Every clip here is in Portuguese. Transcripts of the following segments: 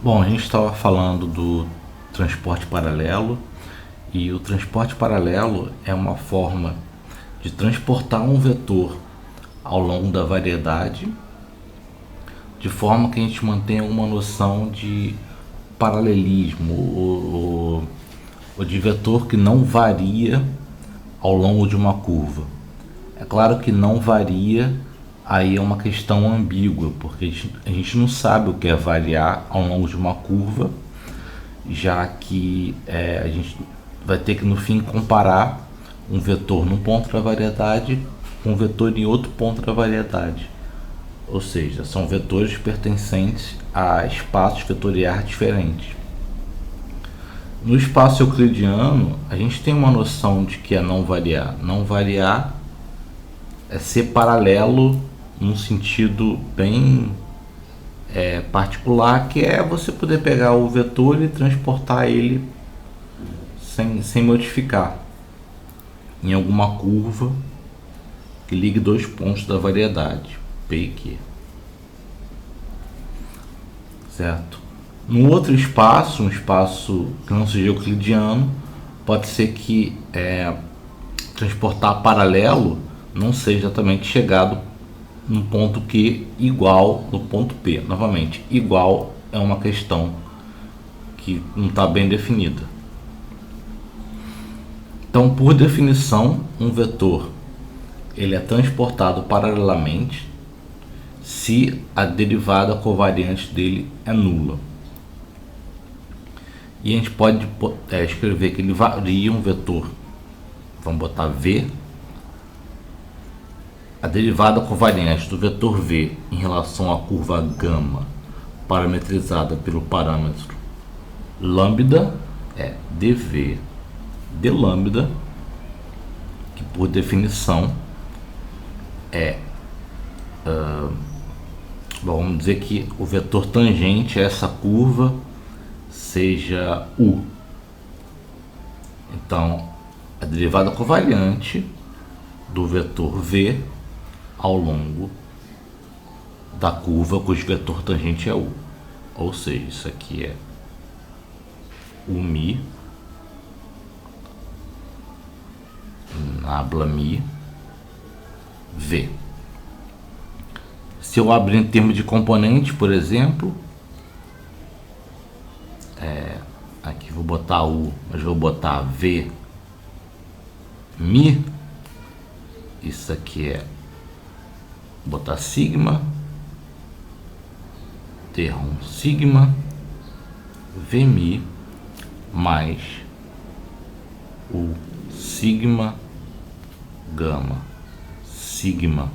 Bom, a gente estava falando do transporte paralelo e o transporte paralelo é uma forma de transportar um vetor ao longo da variedade, de forma que a gente mantenha uma noção de paralelismo ou de vetor que não varia ao longo de uma curva. É claro que não varia, aí é uma questão ambígua, porque a gente não sabe o que é variar ao longo de uma curva, já que a gente vai ter que no fim comparar um vetor num ponto da variedade com um vetor em outro ponto da variedade. Ou seja, são vetores pertencentes a espaços vetoriais diferentes. No espaço euclidiano, a gente tem uma noção de que é não variar. Não variar é ser paralelo num sentido bem particular, que é você poder pegar o vetor e transportar ele sem modificar em alguma curva que ligue dois pontos da variedade, P e Q. Certo? Num outro espaço, um espaço que não seja euclidiano, pode ser que transportar paralelo não seja exatamente chegado no ponto Q igual no ponto P. Novamente, igual é uma questão que não está bem definida. Então, por definição, um vetor ele é transportado paralelamente se a derivada covariante dele é nula. E a gente pode escrever que ele varia um vetor, vamos botar V, a derivada covariante do vetor V em relação à curva gama parametrizada pelo parâmetro lambda é dV de lambda, que por definição vamos dizer que o vetor tangente a essa curva seja U. Então, a derivada covariante do vetor V ao longo da curva cujo vetor tangente é U. Ou seja, isso aqui é UMi nabla mi V. Se eu abrir em termos de componente, por exemplo, aqui vou botar U, mas vou botar V mi, isso aqui vou botar sigma, termo sigma, V mi mais o sigma gama, sigma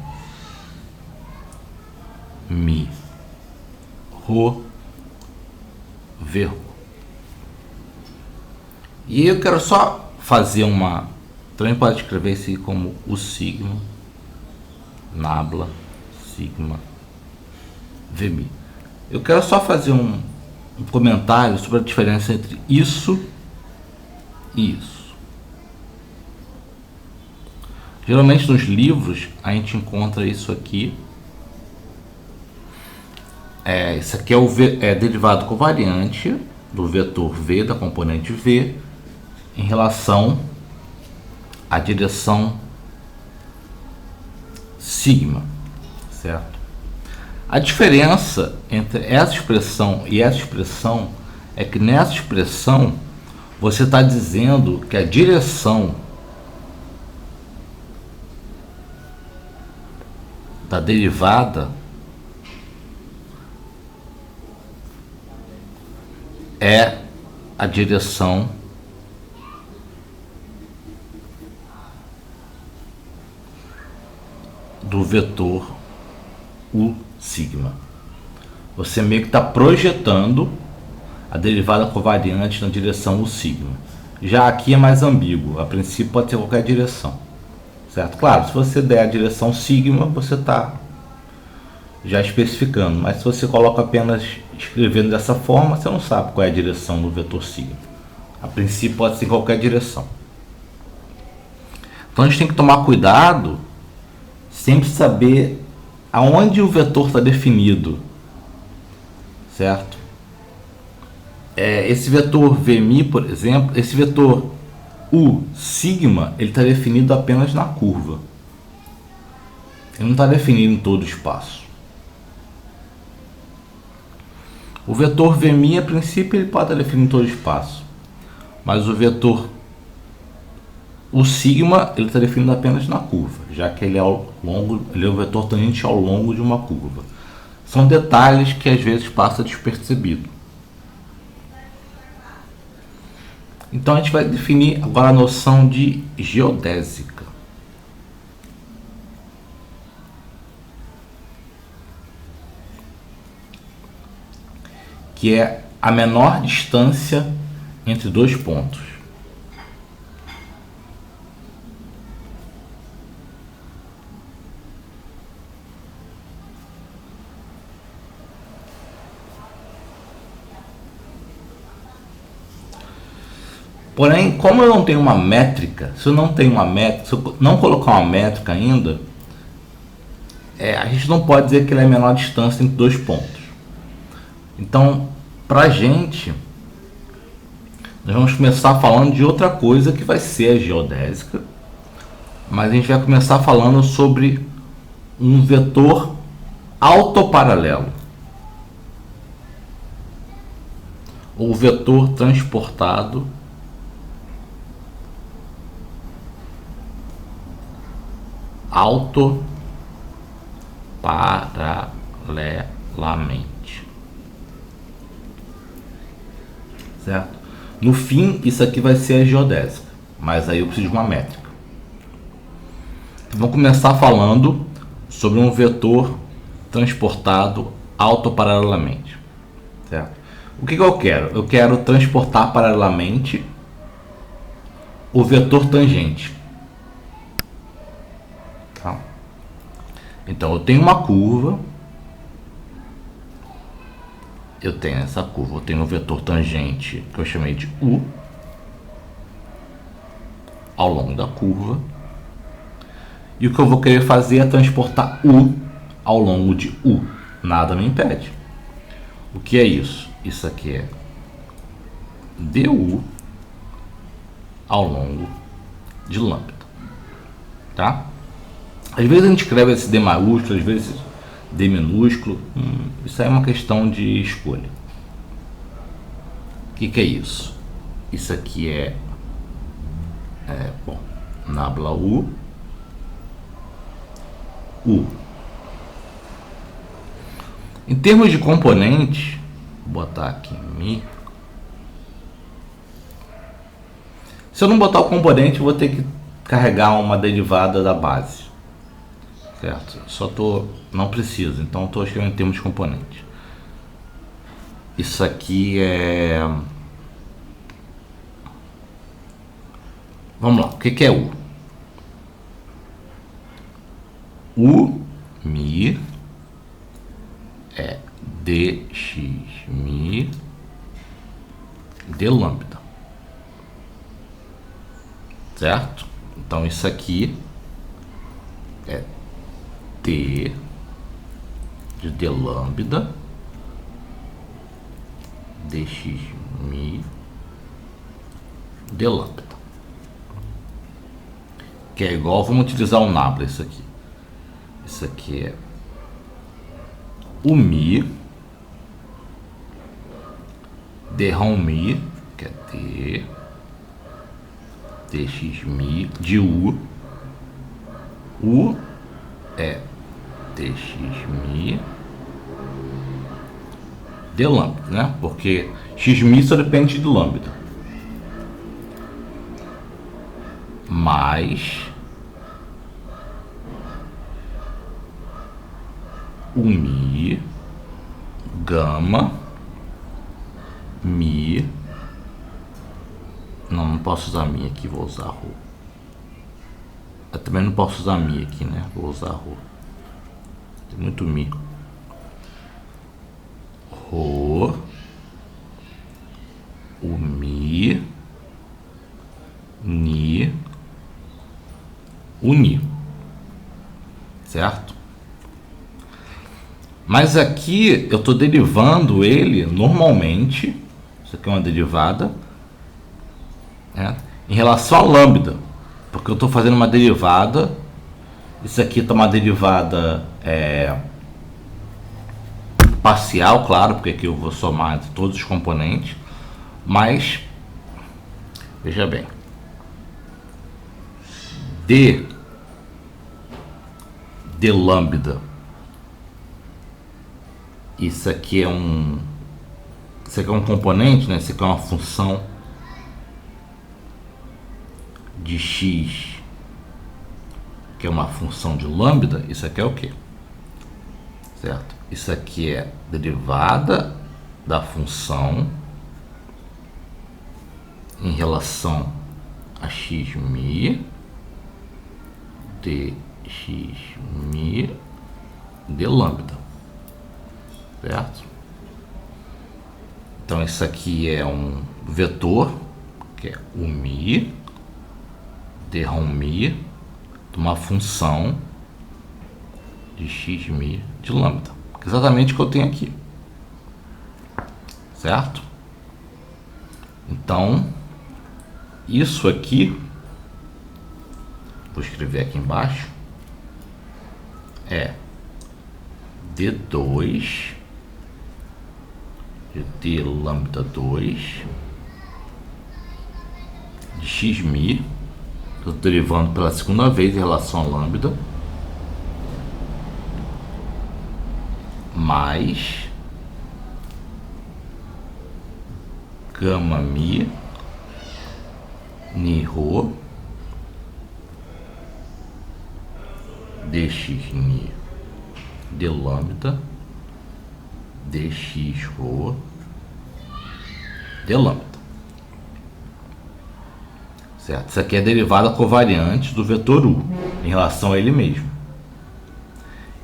mi rho v rho. E eu quero só fazer uma, também pode escrever isso aí como o sigma nabla sigma v mi. Eu quero só fazer um comentário sobre a diferença entre isso e isso. Geralmente nos livros a gente encontra isso aqui. Isso aqui é derivado covariante do vetor V, da componente V, em relação à direção sigma, certo? A diferença entre essa expressão e essa expressão é que nessa expressão você está dizendo que a direção da derivada é a direção do vetor U sigma. Você meio que está projetando a derivada covariante na direção U sigma. Já aqui é mais ambíguo, a princípio pode ser qualquer direção, certo? Claro, se você der a direção sigma, você está já especificando, mas se você coloca apenas escrevendo dessa forma, você não sabe qual é a direção do vetor sigma. A princípio pode ser em qualquer direção. Então a gente tem que tomar cuidado, sempre saber aonde o vetor está definido, certo? esse vetor Vmi, por exemplo, esse vetor U sigma, ele está definido apenas na curva. Ele não está definido em todo o espaço. O vetor Vmi, a princípio, ele pode estar definido em todo o espaço. Mas o vetor U sigma, ele está definido apenas na curva, já que ele é um vetor tangente ao longo de uma curva. São detalhes que às vezes passa despercebido. Então a gente vai definir agora a noção de geodésica. Que é a menor distância entre dois pontos. Porém, como eu não tenho uma métrica, se eu não colocar uma métrica ainda, a gente não pode dizer que ele é a menor distância entre dois pontos. Então, pra gente, nós vamos começar falando de outra coisa que vai ser a geodésica, mas a gente vai começar falando sobre um vetor autoparalelo, ou vetor transportado autoparalelamente, certo? No fim, isso aqui vai ser a geodésica, mas aí eu preciso de uma métrica. Então, vamos começar falando sobre um vetor transportado autoparalelamente, certo? O que eu quero? Eu quero transportar paralelamente o vetor tangente. Então eu tenho uma curva, eu tenho essa curva, eu tenho um vetor tangente que eu chamei de U ao longo da curva, e o que eu vou querer fazer é transportar U ao longo de U, nada me impede. O que é isso? Isso aqui é du ao longo de lambda, tá? Às vezes a gente escreve esse D maiúsculo, às vezes D minúsculo. Isso aí é uma questão de escolha. O que é isso? Isso aqui bom, nabla U. Em termos de componentes, vou botar aqui Mi. Se eu não botar o componente, eu vou ter que carregar uma derivada da base. Certo? Não preciso, então estou escrevendo em termos de componentes. Isso aqui é... Vamos lá, o que é U? U Mi é dx Mi de lambda, certo? Então isso aqui é T de D lambda dx Mi de lambda, que é igual, vamos utilizar o nabla, isso aqui é o Mi de rho Mi, que é T dx Mi de U é dx Mi de lambda, né? Porque x mi só depende de lambda, mais o Mi gama Mi. Não posso usar Mi aqui, vou usar rho. Eu também não posso usar Mi aqui, né? Vou usar rho. Tem muito Mi. Rho o Mi Ni Uni, certo? Mas aqui eu estou derivando ele normalmente, Isso aqui é uma derivada, né? Em relação à lambda, porque eu estou fazendo uma derivada, isso aqui está uma derivada parcial, claro, porque aqui eu vou somar todos os componentes, mas veja bem, d lambda, isso aqui é um componente, né? Isso aqui é uma função de x, que é uma função de lambda. Isso aqui é o quê? Certo? Isso aqui é derivada da função em relação a x⁻, dx⁻, de lambda, certo? Então isso aqui é um vetor, que é o μ, de ρ⁻, de uma função de x⁻, de lambda, que é exatamente o que eu tenho aqui, certo? Então isso aqui, vou escrever aqui embaixo, é d2 de d lambda 2 de x⁻, estou derivando pela segunda vez em relação a lambda, mais γ⁻ νρ dx⁻, de lambda dx⁻, de lambda, certo? Isso aqui é a derivada covariante do vetor u em relação a ele mesmo,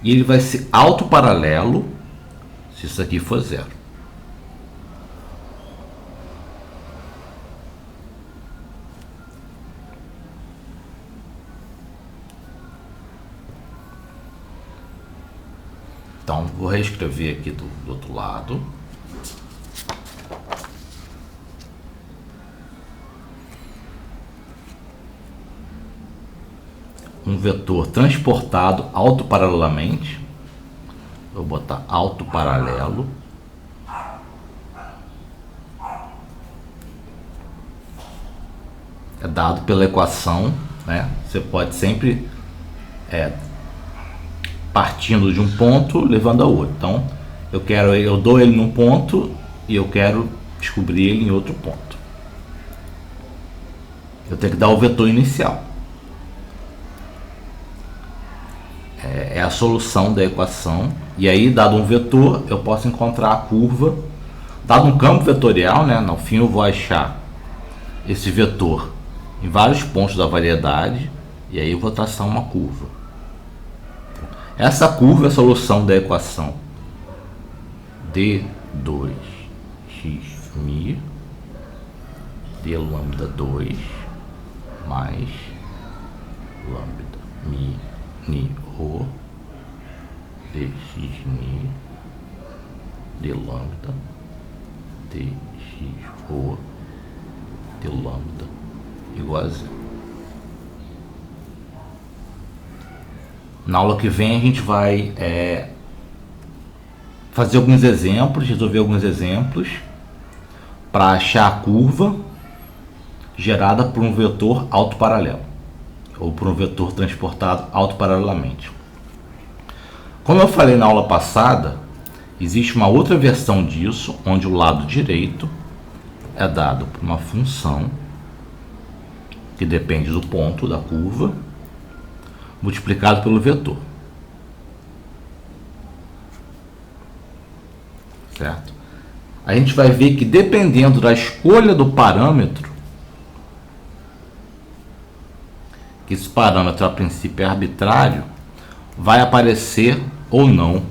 e ele vai ser autoparalelo se isso aqui for zero. Então, vou reescrever aqui do outro lado. Um vetor transportado autoparalelamente. Vou botar autoparalelo. É dado pela equação, né? Você pode sempre partindo de um ponto, levando a outro. Então, eu dou ele num ponto e eu quero descobrir ele em outro ponto. Eu tenho que dar o vetor inicial. É a solução da equação. E aí, dado um vetor, eu posso encontrar a curva. Dado um campo vetorial, né? No fim, eu vou achar esse vetor em vários pontos da variedade. E aí, eu vou traçar uma curva. Essa curva é a solução da equação d2 x⁻, d lambda 2 mais lambda μ νrho dx⁻, d lambda dx⁻, d lambda igual a zero. Na aula que vem a gente vai fazer alguns exemplos, resolver alguns exemplos para achar a curva gerada por um vetor autoparalelo ou por um vetor transportado autoparalelamente. Como eu falei na aula passada, existe uma outra versão disso, onde o lado direito é dado por uma função que depende do ponto da curva multiplicado pelo vetor, certo? A gente vai ver que dependendo da escolha do parâmetro, que esse parâmetro a princípio é arbitrário, vai aparecer ou não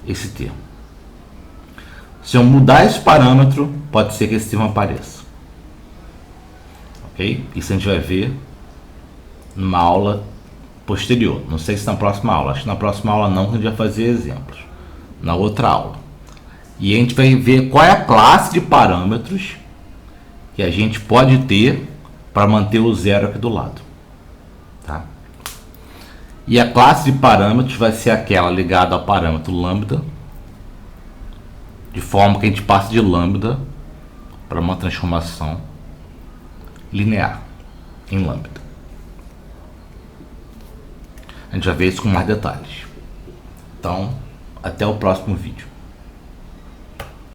esse termo. Se eu mudar esse parâmetro, pode ser que esse termo apareça, ok? Isso a gente vai ver numa aula posterior. Não sei se na próxima aula. Acho que na próxima aula não, que a gente vai fazer exemplos. Na outra aula. E a gente vai ver qual é a classe de parâmetros que a gente pode ter para manter o zero aqui do lado. Tá? E a classe de parâmetros vai ser aquela ligada ao parâmetro lambda, de forma que a gente passa de lambda para uma transformação linear em lambda. A gente vai ver isso com mais detalhes. Então, até o próximo vídeo.